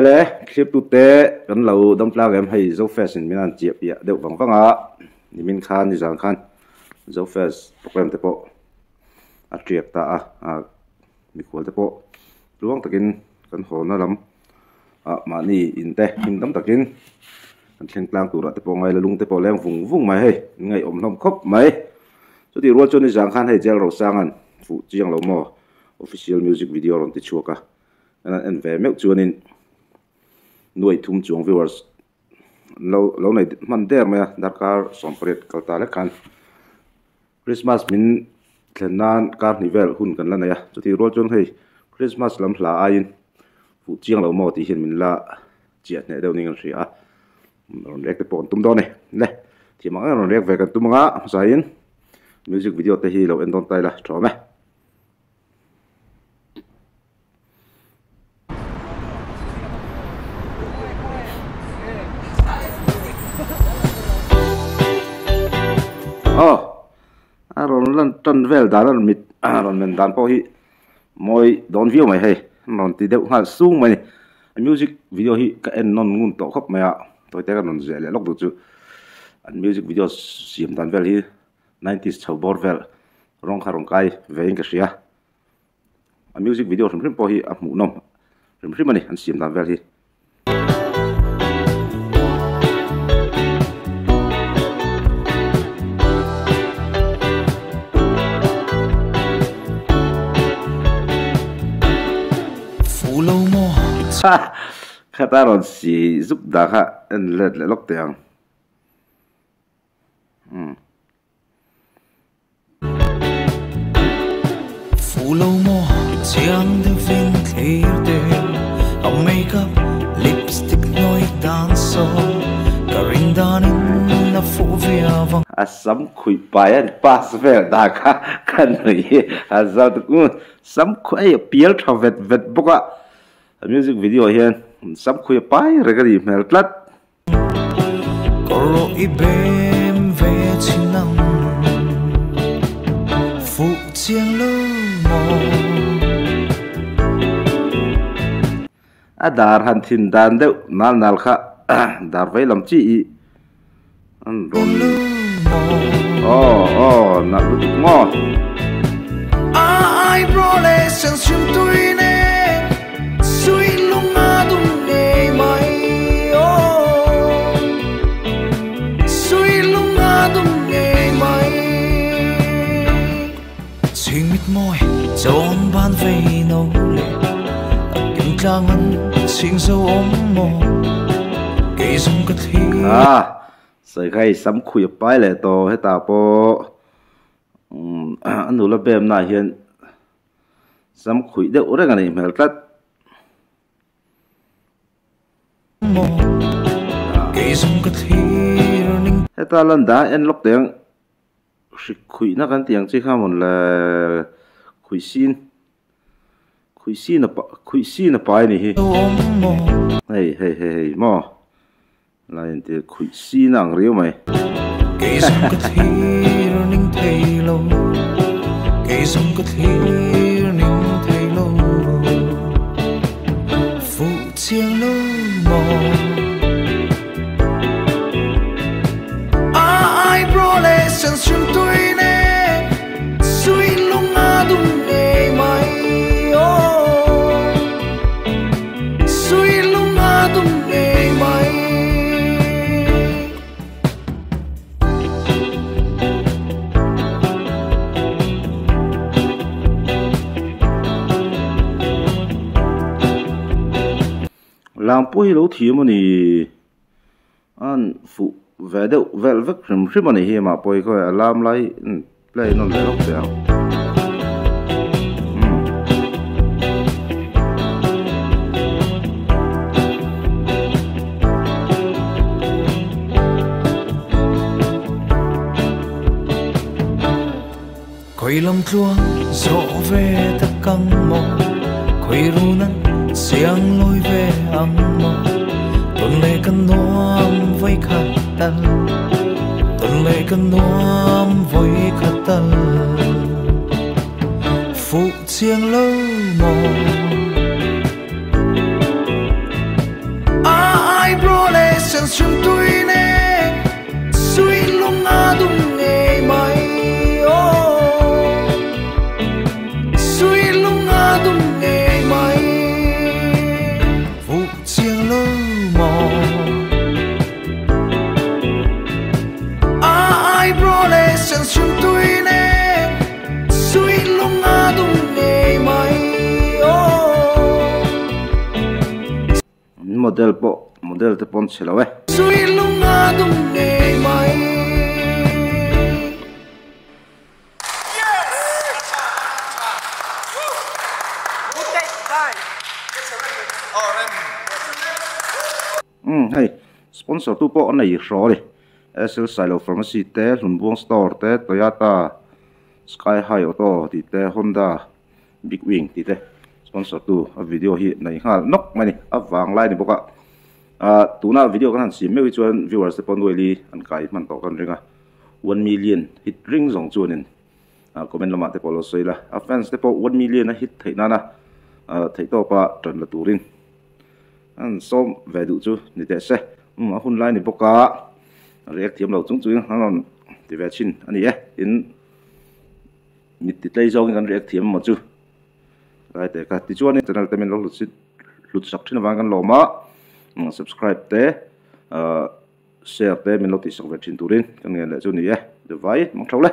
Lẽ clip tu tế gần lâu đông pla game hay dấu fashion mình ăn chẹp ya đều vắng vắng à mình khan đi giang khan dấu fashion program te po a chẹp ta mi khol te po luang takin kan ho na lam ma ni in te in dam takin kan thleng tlang tu ra te po ngai la lung te po leng vung vung mai he ngai om nom khop mai so ti rual chon ni giang khan hay jel ro sangan fu chiang lo mo official music video ron ti chuaka an ve mek chuanin nuôi thum chuang viewers lâu này man der mà darkar sompret kalta le kan Christmas min thlenan carnival hun kan la na ya chuti rol chon hei Christmas lam hla ain fu chiang lo mo ti hin min la chiat ne deu ning ri a ron rek te pon tum do ne le ti ma ron rek ve kan tum nga sain music video te hi lo en don tai la tho me ron lan tan vel dan mit ron men dan po hi moi don view mai hay ron ti deuh hal sung mai music video hi ka en non ngun to khop mai a toy te ka non ze le lok du chu an music video sim dan vel hi 90s chho bor vel rong kharong kai vein ka ria a music video rim po hi a mu nom rim ani an sim dan vel hi khata ron si giúp đá kha en lết lệ lóc tiếng phụ lâu mò chiang de vinh clear de hồng makeup lipstick nói tan so karing danin na phụ via vang sắm khui bài anh pass về đá kha kan rồi sao tụi cũng sắm khui piel thao vẹt vẹt bốc á music video hiền sắm khui bài rồi cái gì mel tlat coro ibem về chinam phụ chiang lâu dar han thin dan deuh nal nal kha dar vai lam chi an ron na du mo ai brole sang sim tui ne sui lunga dum ne mai sui lunga dum ne mai ching mit moi chon ban ve no le kim tlang an sing zo om mo ke zum ka thi sai khai sắm khui bài le to he ta po anu la bem na hian sắm khui deuh reng ani mel tlat ke zum ka thi ning he ta lan da en lok teng khui na kan tiang chi kha mon la khui sin na pai ni hi hey mo lại thì khui xin nàng riu mày cái sông có thi ninh thầy lâu cái sông có thi ninh thầy lâu phụ chiang lâu mò ai bro lê sân sim tôi nè suy lung đung nề mày suy lung đung nề mày làm bôi lấu thì mà nè anh phụ về đâu về vất rầm rít mà nè mà bôi coi làm lại lại nó lại lóc dẻo khơi lâm chuông rộ về ta căng mò khơi ru nắng xiang lối về âm mơ tuần lệ cần noam với khát tal tuần lệ cần noam với khát tal phụ chiang lâu mò sang xuân tôi nè suy lung ngã đúng ngày mai suy lung ngã đúng ngày mai vụ chiang lơ mò ai bro lệ sang xuân tôi nè suy lung ngã đúng ngày mai model te pon chelo suy lung ngã đúng ngày mai hay sponsor tu po này ro đi SL Silo Pharmacy te Lunbuang Store te Toyota Sky High Auto ti te Honda Big Wing ti te sponsor tu a video hi này ha nok mani a wang lai ni boka tuna video kan han sim me chuan viewers te pon weli an kai man to kan ringa 1 million hit ring zong chuanin comment lama te polo soila a fans te po 1 million a hit theina na thei to pa tran la turin an som ve du chu ni te se a hun lai ni boka react thiam lo chung chu han ti ve chin ani in mit ti tlei zong kan react thiam ma chu lai te ka ti chuan channel te men lo lut sak thina wang kan lo ma subscribe te share te men lo ti sak ve chin turin kan nge le chu ni de vai mong thau le